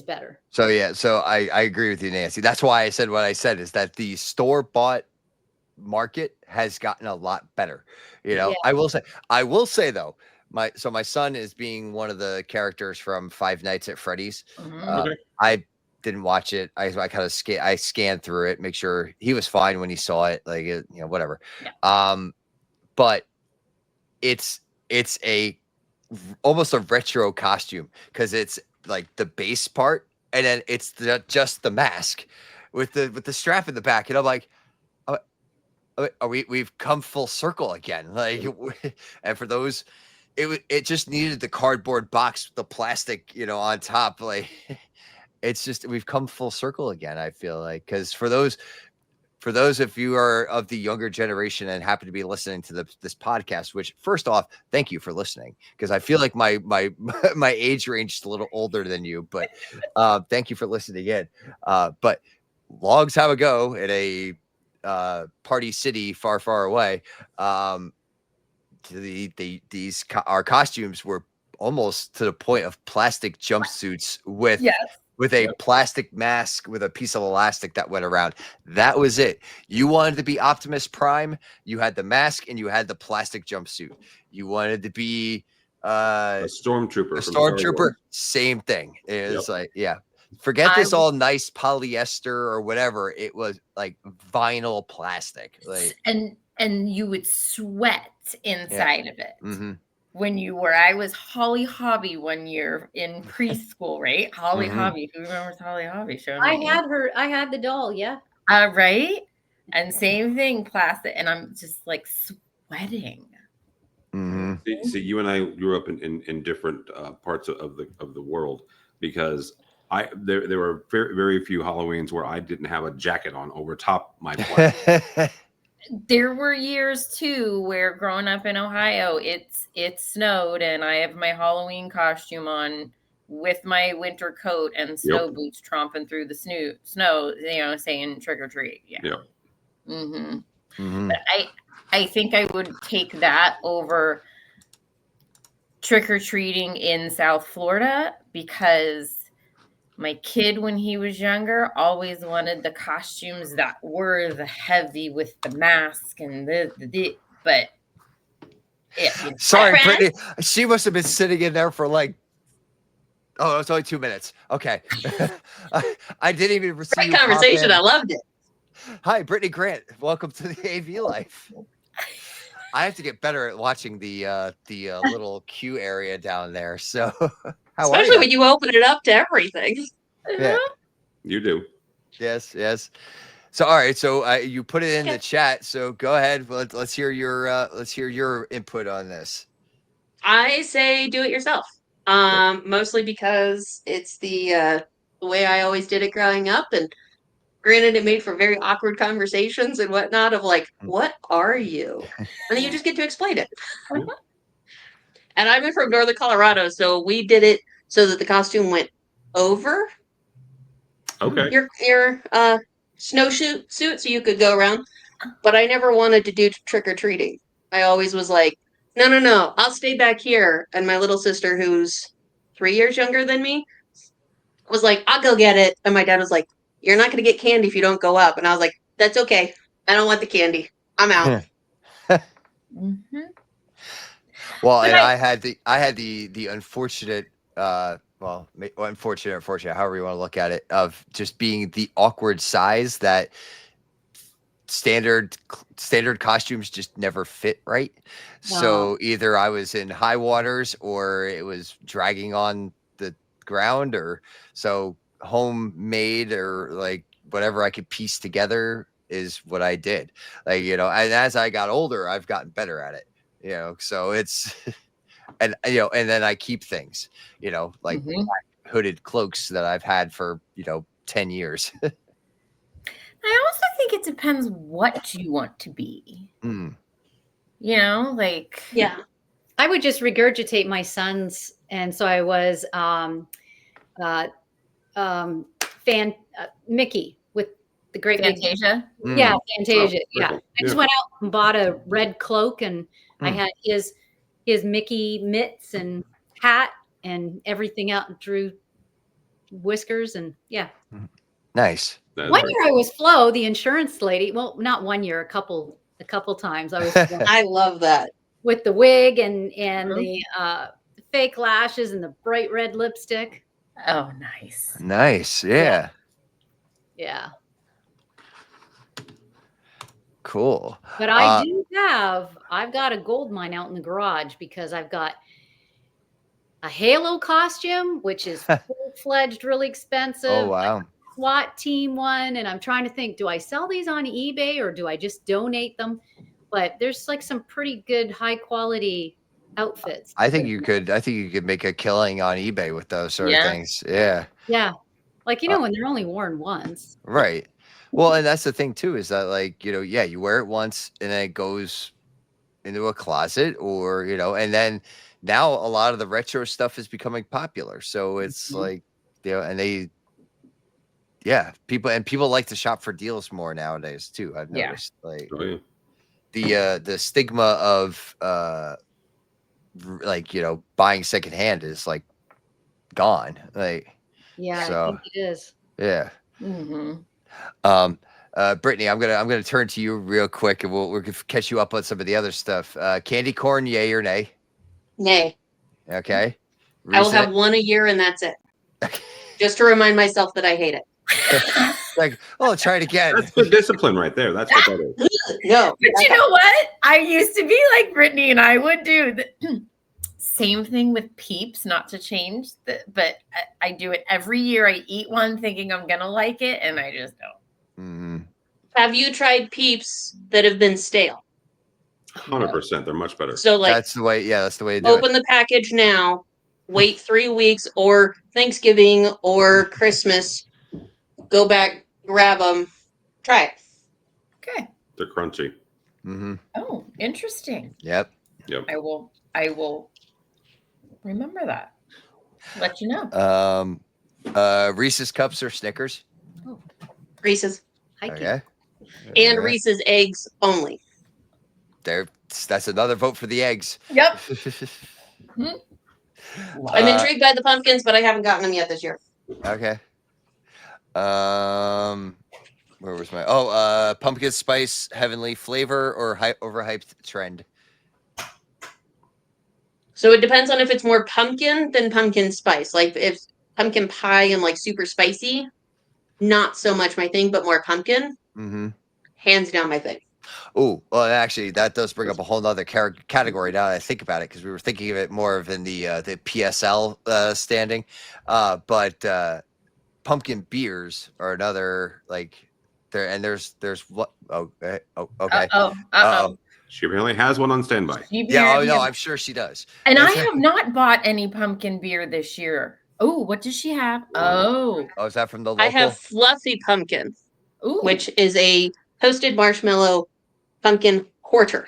better. So I agree with you, Nancy. That's why I said what I said, is that the store bought market has gotten a lot better. I will say though, my son is being one of the characters from Five Nights at Freddy's. I didn't watch it. I kind of scanned through it, make sure he was fine when he saw it, like whatever. Yeah. But it's almost a retro costume, because it's like the base part, and then it's just the mask with the strap in the back, and I'm like, we've come full circle again. Like, and for those, it just needed the cardboard box with the plastic, on top. Like, it's just, we've come full circle again, I feel like, because for those of you who are of the younger generation and happen to be listening to this podcast, which, first off, thank you for listening, because I feel like my my age range is a little older than you, but thank you for listening in. But long time ago, in a party city far, far away, our costumes were almost to the point of plastic jumpsuits with a plastic mask with a piece of elastic that went around. That was it. You wanted to be Optimus Prime, you had the mask and you had the plastic jumpsuit. You wanted to be a stormtrooper. Same thing. It was forget this all nice polyester or whatever. It was like vinyl plastic. Like, and you would sweat inside of it. Mm-hmm. I was Holly Hobby one year in preschool, right? Holly Hobby. Who remembers Holly Hobby? I had the doll, yeah. Right? And same thing, plastic. And I'm just like sweating. Mm-hmm. See, you and I grew up in different parts of the world, because there were very, very few Halloweens where I didn't have a jacket on over top my plaid. There were years too where, growing up in Ohio, it snowed and I have my Halloween costume on with my winter coat and snow boots tromping through the snow, saying trick or treat. Yeah. But I think I would take that over trick or treating in South Florida, because my kid, when he was younger, always wanted the costumes that were the heavy with the mask and but Yeah. Sorry, Friends? Brittney. She must have been sitting in there for like, oh, it's only 2 minutes. Okay. I didn't even receive Great you pop conversation. in. I loved it. Hi, Brittney Grant. Welcome to the AV Life. I have to get better at watching the little queue area down there. So, how are Especially you? when you open it up to everything. Yeah. You do. Yes. So, all right. So, you put it in the chat. So, go ahead. Let's hear your input on this. I say do it yourself. Mostly because it's the way I always did it growing up, and granted, it made for very awkward conversations and whatnot. Of like, what are you? And then you just get to explain it. And I'm from Northern Colorado, so we did it so that the costume went over Okay. your snowsuit suit, so you could go around. But I never wanted to do trick or treating. I always was like, no, I'll stay back here. And my little sister, who's 3 years younger than me, was like, I'll go get it. And my dad was like, you're not going to get candy if you don't go up. And I was like, that's okay. I don't want the candy. I'm out. Mhm. Well, But and I had the unfortunate, unfortunate, however you want to look at it, of just being the awkward size that standard costumes just never fit right. So either I was in high waters or it was dragging on the ground, or so homemade or like whatever I could piece together is what I did. Like, and as I got older, I've gotten better at it. So it's and and then I keep things, like hooded cloaks that I've had for 10 years. I also think it depends what you want to be. Mm. Like Yeah. I would just regurgitate my son's, and so I was Mickey with the great big Fantasia. yeah, Fantasia. Oh, Yeah. cool. I just Yeah. went out and bought a red cloak, and I had his Mickey mitts and hat and everything out, and drew whiskers, and yeah. Nice. That's One right. year I was Flo, the insurance lady. Well, not 1 year, a couple times I was Flo, I love that. with the wig and the fake lashes and the bright red lipstick. Oh, nice. Nice. Yeah. Yeah. Cool. But I've got a gold mine out in the garage, because I've got a Halo costume, which is full-fledged, really expensive. Oh, wow. SWAT team one, and I'm trying to think, do I sell these on eBay or do I just donate them? But there's like some pretty good high quality outfits. I think you could make a killing on eBay with those sort of things. Yeah. Yeah. Like, when they're only worn once. Right. Well, and that's the thing too, is that like, you wear it once and then it goes into a closet, or, and then now a lot of the retro stuff is becoming popular. So it's like, and people like to shop for deals more nowadays too. I've noticed like the stigma of buying secondhand is like gone. Like, Yeah, so, I think it is. yeah. Mm-hmm. Brittney, I'm gonna turn to you real quick, and we'll catch you up on some of the other stuff. Candy corn, yay or nay? Nay. Okay. I will have one a year, and that's it. Just to remind myself that I hate it. Like, try it again. That's good discipline right there. That's what that is. No. But you know what? I used to be like Brittney, and I would do the same thing with Peeps, not to change, but I do it every year. I eat one thinking I'm going to like it, and I just don't. Mm-hmm. Have you tried Peeps that have been stale? 100%. They're much better. So like, That's the way. Yeah, that's the way to do open the package now, wait 3 weeks, or Thanksgiving or Christmas, go back, grab them, try it. Okay. They're crunchy. it. Mm-hmm. Oh, interesting. Yep. I will remember that. Let you know. Reese's cups or Snickers? Reese's. Okay. And All right. Reese's eggs only. That's another vote for the eggs. Yep. I'm intrigued by the pumpkins, but I haven't gotten them yet this year. Okay. Where was my pumpkin spice heavenly flavor or overhyped trend? So it depends on if it's more pumpkin than pumpkin spice. Like if pumpkin pie and like super spicy, not so much my thing, but more pumpkin, Mm-hmm. hands down my thing. Oh, well, actually, that does bring up a whole nother category now that I think about it, because we were thinking of it more of in the PSL standing, but pumpkin beers are another like there, and there's what? Oh, okay. Uh-oh. She apparently has one on standby. Yeah. Oh no, I'm sure she does. And I have not bought any pumpkin beer this year. Oh, what does she have? Oh, is that from the local? I have fluffy pumpkin, ooh. which is a toasted marshmallow pumpkin quarter.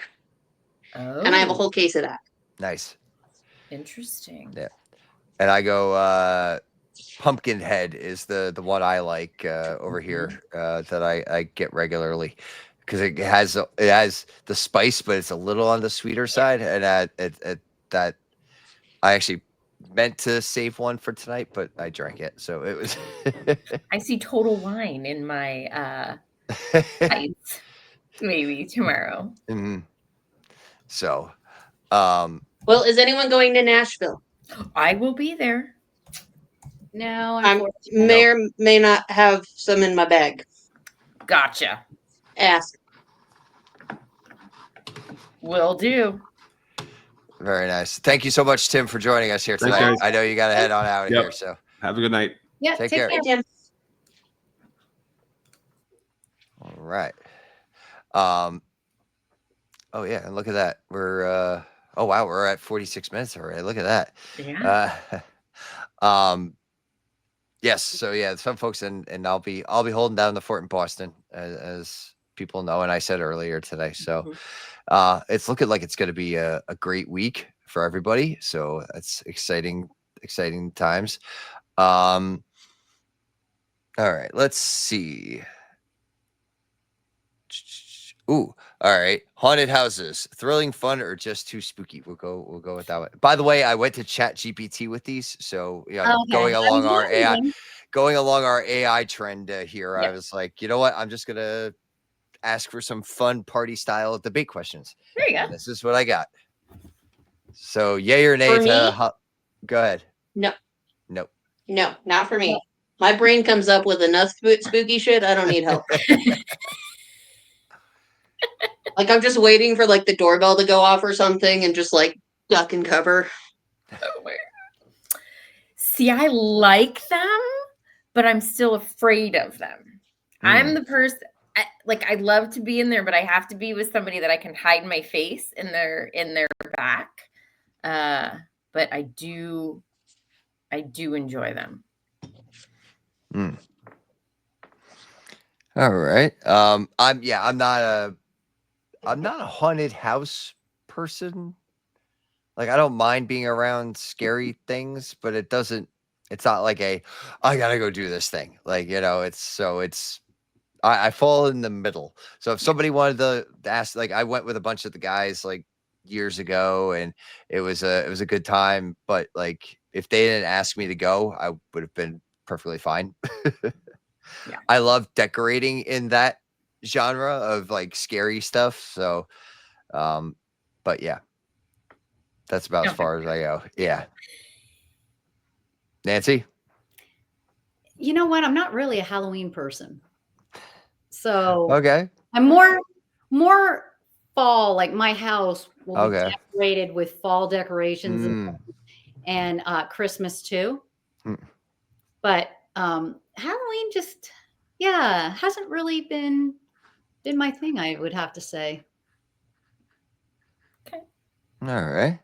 Oh, And I have a whole case of that. Nice. Interesting. Yeah. And I go Pumpkinhead is the one I like over here that I get regularly, because it has the spice, but it's a little on the sweeter side, and that I actually meant to save one for tonight, but I drank it, so it was. I see Total Wine in my sights. Maybe tomorrow. Mm-hmm. So, well, is anyone going to Nashville? I will be there. No, I may or may not have some in my bag. Gotcha. Ask. Will do. very nice. Thank you so much, Tim, for joining us here Thanks, tonight. guys. I know you got to head on out of Yep. here, so Have a good night. Yeah, Take care. Hey, Tim. all right. Oh yeah, and look at that. We're oh wow, we're at 46 minutes already. Look at that. Yeah. Yes, so yeah, some folks and I'll be holding down the fort in Boston, as people know, and I said earlier today. So it's looking like it's going to be a great week for everybody. So that's exciting times. All right, let's see. Ooh, all right. Haunted houses, thrilling, fun, or just too spooky? We'll go with that one. By the way, I went to Chat GPT with these, so going along our AI trend here. Yeah. I was like, you know what? I'm just gonna ask for some fun party style debate questions. There you go. And this is what I got. So, yay or nay For to me? go ahead. No. Nope. No, not for me. My brain comes up with enough spooky shit. I don't need help. Like I'm just waiting for like the doorbell to go off or something, and just like duck and cover. See, I like them, but I'm still afraid of them. I'm the person, I love to be in there, but I have to be with somebody that I can hide my face in their back. But I do enjoy them. All right. I'm not a haunted house person. Like, I don't mind being around scary things, but it's not like I gotta go do this thing. Like, I fall in the middle. So if somebody wanted to ask, like, I went with a bunch of the guys like years ago, and it was a good time. But like, if they didn't ask me to go, I would have been perfectly fine. Yeah. I love decorating in that genre of like scary stuff. So, but yeah, that's about as far as I go. Yeah. Nancy? You know what? I'm not really a Halloween person. So Okay. I'm more fall. Like my house will be decorated with fall decorations and Christmas too. But Halloween just hasn't really been my thing, I would have to say. Okay. All right.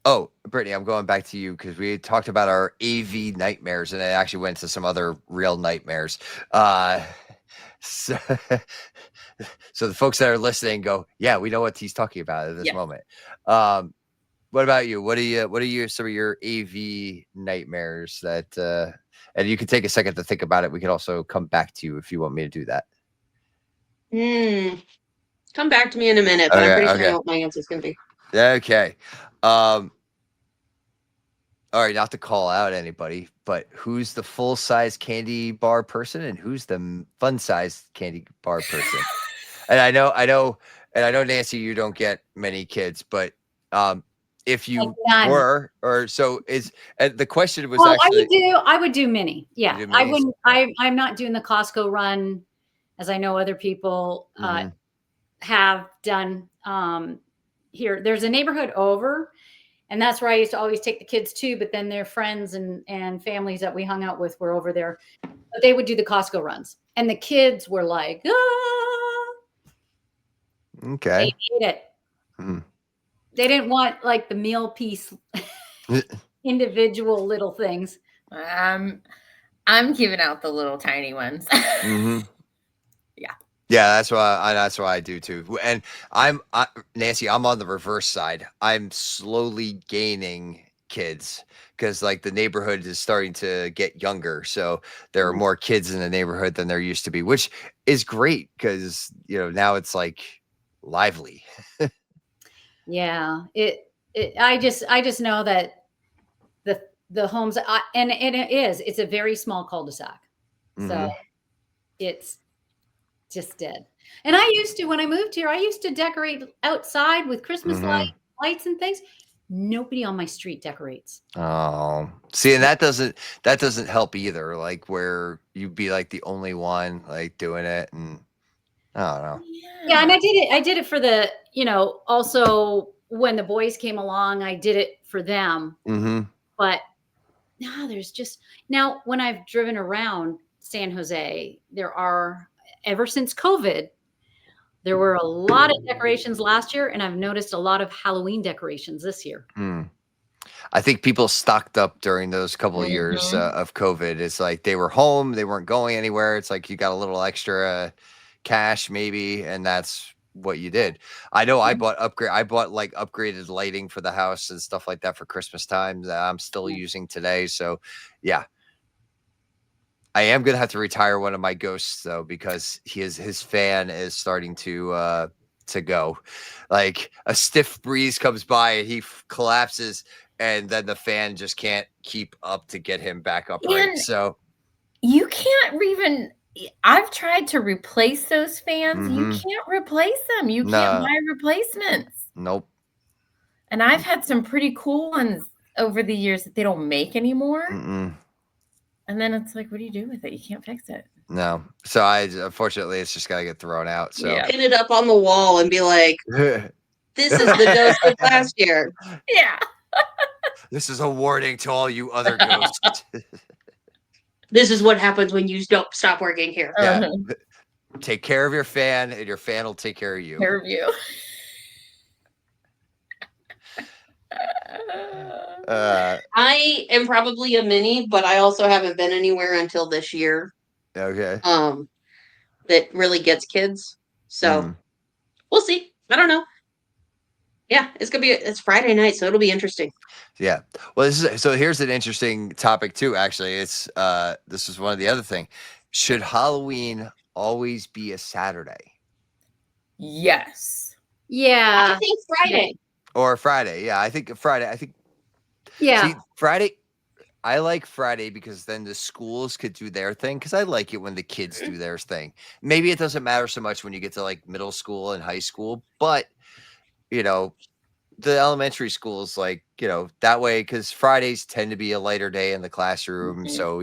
Oh, Brittney, I'm going back to you because we talked about our AV nightmares, and it actually went to some other real nightmares. So the folks that are listening go, yeah, we know what he's talking about at this moment. What about you? What are you some of your AV nightmares that and you can take a second to think about it. We can also come back to you if you want me to do that. Come back to me in a minute, but I'm pretty sure I know what my answer is going to be. Okay. All right, not to call out anybody, but who's the full-size candy bar person and who's the fun-sized candy bar person? And I know, Nancy, you don't get many kids, but if you none. were, or so is the question was Well, actually I would do mini. Yeah. You do I minis? wouldn't, I'm not doing the Costco run as I know other people Mhm. have done here. There's a neighborhood over, and that's where I used to always take the kids to, but then their friends and families that we hung out with were over there. But they would do the Costco runs. And the kids were like, ah, Okay. they ate it. Hmm. They didn't want like the meal piece individual little things. I'm giving out the little tiny ones. Hmm. Yeah. Yeah, that's why I do too. And Nancy, I'm on the reverse side. I'm slowly gaining kids because like the neighborhood is starting to get younger. So there are more kids in the neighborhood than there used to be, which is great because now it's like lively. Yeah. I just know that the homes and it's a very small cul-de-sac. So Mhm. it's just dead. And I used to, when I moved here, I used to decorate outside with Christmas Mhm. lights and things. Nobody on my street decorates. Oh, see, and that doesn't help either. Like where you'd be like the only one like doing it, and I don't know. Yeah, and I did it for the, also when the boys came along, I did it for them. Mm-hmm. But no, there's just now when I've driven around San Jose, ever since COVID, there were a lot of decorations last year, and I've noticed a lot of Halloween decorations this year. I think people stocked up during those couple of years of COVID. It's like they were home, they weren't going anywhere. It's like you got a little extra cash maybe, and that's what you did. I know I bought like upgraded lighting for the house and stuff like that for Christmas time that I'm still using today. So yeah. I am gonna have to retire one of my ghosts though, because his fan is starting to go. Like a stiff breeze comes by and he collapses, and then the fan just can't keep up to get him back upright. And So you can't even. I've tried to replace those fans. You Mhm. can't replace them. You can't Nah. buy replacements. Nope. And I've had some pretty cool ones over the years that they don't make anymore. Mm-mm. And then it's like, what do you do with it? You can't fix it. No. So unfortunately it's just gotta get thrown out. So Yeah. Pin it up on the wall and be like, this is the ghost of last year. Yeah. This is a warning to all you other ghosts. This is what happens when you don't stop working here. Yeah. Take care of your fan, and your fan will take care of you. Care of you. I am probably a mini, but I also haven't been anywhere until this year. Okay. That really gets kids. So we'll see. I don't know. Yeah, it's Friday night, so it'll be interesting. Yeah. Well, so here's an interesting topic too, actually. It's this is one of the other thing. Should Halloween always be a Saturday? Yes. Yeah. I think Friday. Or Friday. Yeah, I think Friday. Yeah. See, Friday, I like Friday because then the schools could do their thing, because I like it when the kids do their thing. Maybe it doesn't matter so much when you get to like middle school and high school, but the elementary schools, like, that way, because Fridays tend to be a lighter day in the classroom. So,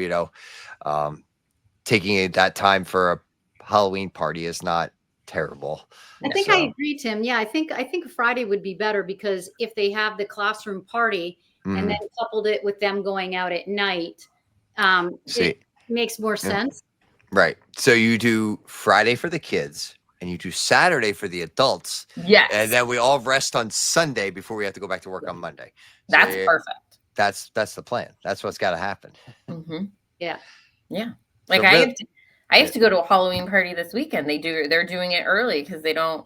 taking that time for a Halloween party is not terrible. I think I agree, Tim. Yeah, I think Friday would be better, because if they have the classroom party and then coupled it with them going out at night, it makes more sense. Right. So you do Friday for the kids and you do Saturday for the adults. Yes. And then we all rest on Sunday before we have to go back to work on Monday. That's perfect. That's the plan. That's what's got to happen. Yeah. Yeah. Like I have to go to a Halloween party this weekend. They're doing it early because they don't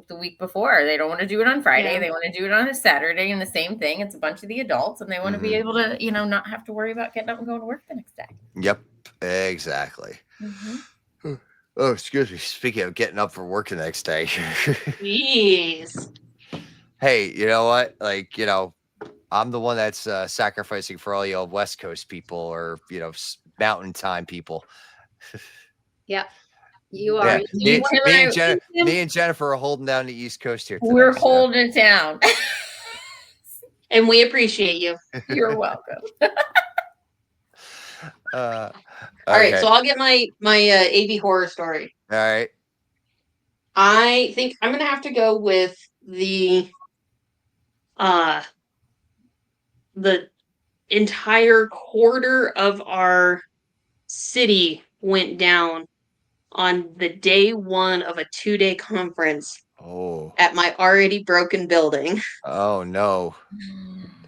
the week before. They don't want to do it on Friday. Yeah. They want to do it on a Saturday, and the same thing. It's a bunch of the adults, and they want to be able to, not have to worry about getting up and going to work the next day. Yep. Exactly. Oh, excuse me. Speaking of getting up for work the next day. Jeez. Hey, you know what? Like, I'm the one that's sacrificing for all you West Coast people, or, mountain time people. Yeah. You are. Yeah. Me and Jennifer are holding down the East Coast here tonight. We're holding it down. And we appreciate you. You're welcome. All right, so I'll get my AV horror story. All right. I think I'm gonna have to go with the entire quarter of our city went down on the day one of a 2-day conference Oh. at my already broken building. Oh no.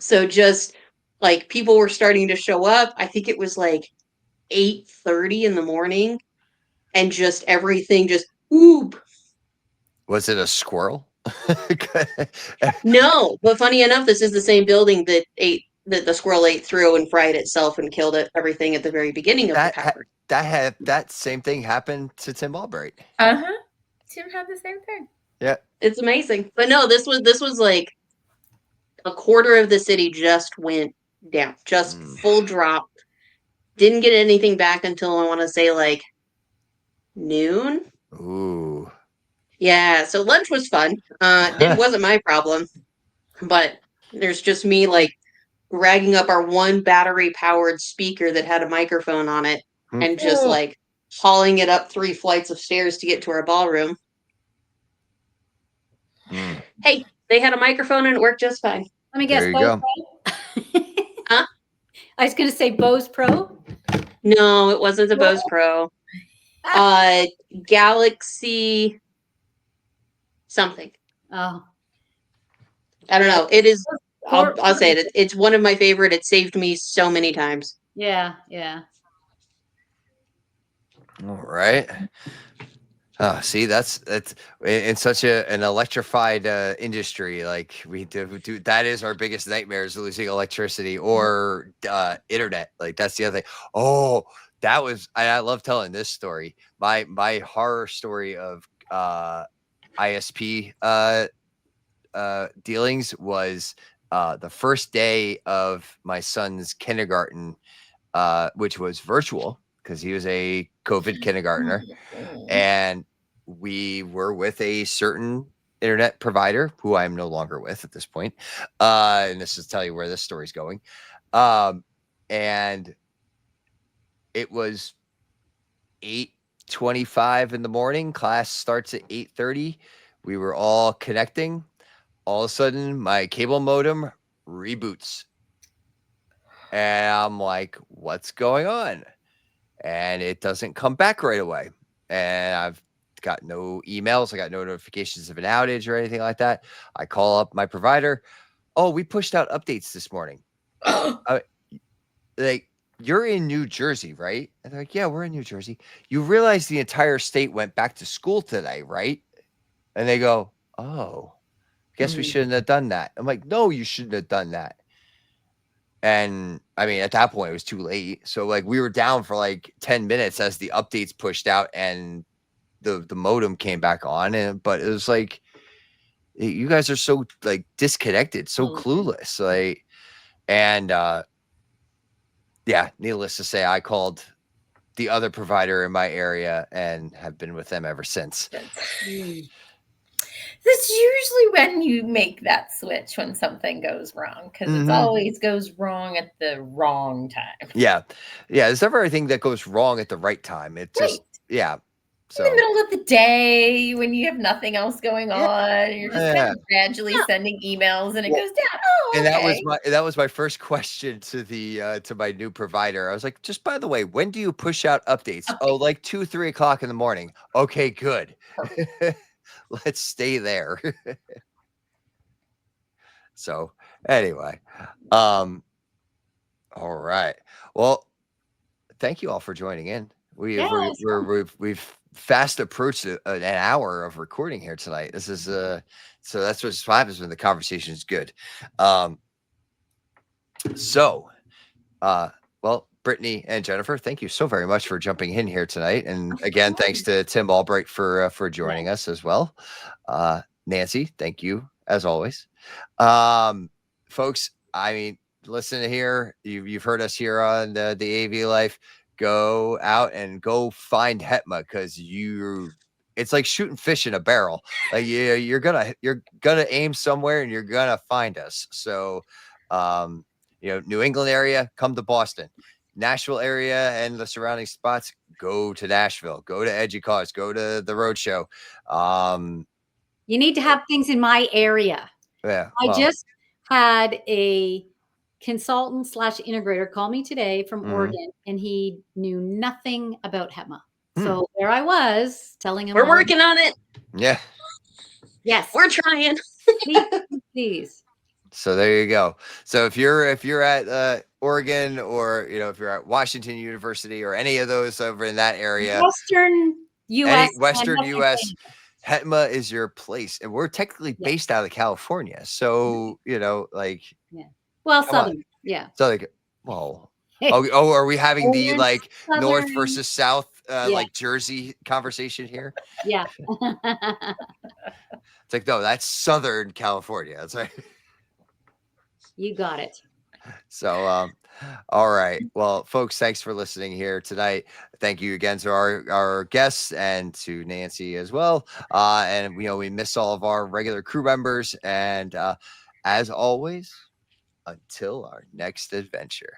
So just like people were starting to show up. I think it was like 8:30 in the morning, and just everything just whoop. Was it a squirrel? No, but funny enough, this is the same building that the squirrel ate through and fried itself and killed everything at the very beginning of the power. That same thing happened to Tim Albright. Tim had the same thing. Yeah. It's amazing. But no, this was like a quarter of the city just went down. Just full drop. Didn't get anything back until I want to say like noon. Ooh. Yeah, so lunch was fun. It wasn't my problem. But there's just me like ragging up our one battery powered speaker that had a microphone on it and just like hauling it up 3 flights of stairs to get to our ballroom. Hey, they had a microphone and it worked just fine. Let me guess. There you Bose go. Pro? Huh? I was going to say Bose Pro. No, it wasn't the Bose Pro. Galaxy something. Oh, I don't know. It is. I'll say it. It's one of my favorite. It saved me so many times. yeah. All right. See, that's in such an electrified industry. Like we do, that is our biggest nightmare, is losing electricity or internet. Like that's the other thing. Oh, that was, I love telling this story. My horror story of ISP dealings was the first day of my son's kindergarten, which was virtual because he was a COVID kindergartner. And we were with a certain internet provider who I'm no longer with at this point. And this is tell you where this story's going. And it was 8:25 in the morning. Class starts at 8:30. We were all connecting. All of a sudden, my cable modem reboots. And I'm like, what's going on? And it doesn't come back right away. And I've got no emails. I got no notifications of an outage or anything like that. I call up my provider. Oh, we pushed out updates this morning. Like, you're in New Jersey, right? And they're like, yeah, we're in New Jersey. You realize the entire state went back to school today, right? And they go, oh, guess we shouldn't have done that. I'm like, no, you shouldn't have done that. And I mean, at that point, it was too late. So like we were down for like 10 minutes as the updates pushed out and the modem came back on. And but it was like, you guys are so like disconnected, so clueless. Like, and yeah, needless to say, I called the other provider in my area and have been with them ever since. That's usually when you make that switch, when something goes wrong, because it always goes wrong at the wrong time. Yeah. There's never anything that goes wrong at the right time. It just, So in the middle of the day when you have nothing else going on, and you're just kind of gradually sending emails, and it goes down. Oh, okay. And that was my first question to my new provider. I was like, just by the way, when do you push out updates? Oh, like 2-3 o'clock in the morning. Okay, good. Let's stay there. So anyway, all right. Well, thank you all for joining in. We've fast approached an hour of recording here tonight. This is so that's what happens when the conversation is good. Well, Brittney and Jennifer, thank you so very much for jumping in here tonight. And again, thanks to Tim Albright for joining us as well. Nancy, thank you as always. Folks, I mean, listen to here. You've heard us here on the AV Life. Go out and go find Hetma, because it's like shooting fish in a barrel. Like you're gonna aim somewhere and you're gonna find us. So New England area, come to Boston. Nashville area and the surrounding spots, go to Nashville, go to Edgy Cause, go to the Roadshow. You need to have things in my area. Yeah, I just had a consultant / integrator call me today from Oregon, and he knew nothing about HETMA. So there I was telling him We're working on it. Yeah. Yes, We're trying. please. So there you go. So if you're at Oregon, or if you're at Washington University or any of those over in that area, Western U.S. Western U.S., HETMA is your place, and we're technically based out of California. So well, Southern, So are we having the Southern. North versus South like Jersey conversation here? Yeah. It's like, no, that's Southern California. That's right. You got it. So, all right. Well, folks, thanks for listening here tonight. Thank you again to our guests and to Nancy as well. And we miss all of our regular crew members. And as always, until our next adventure.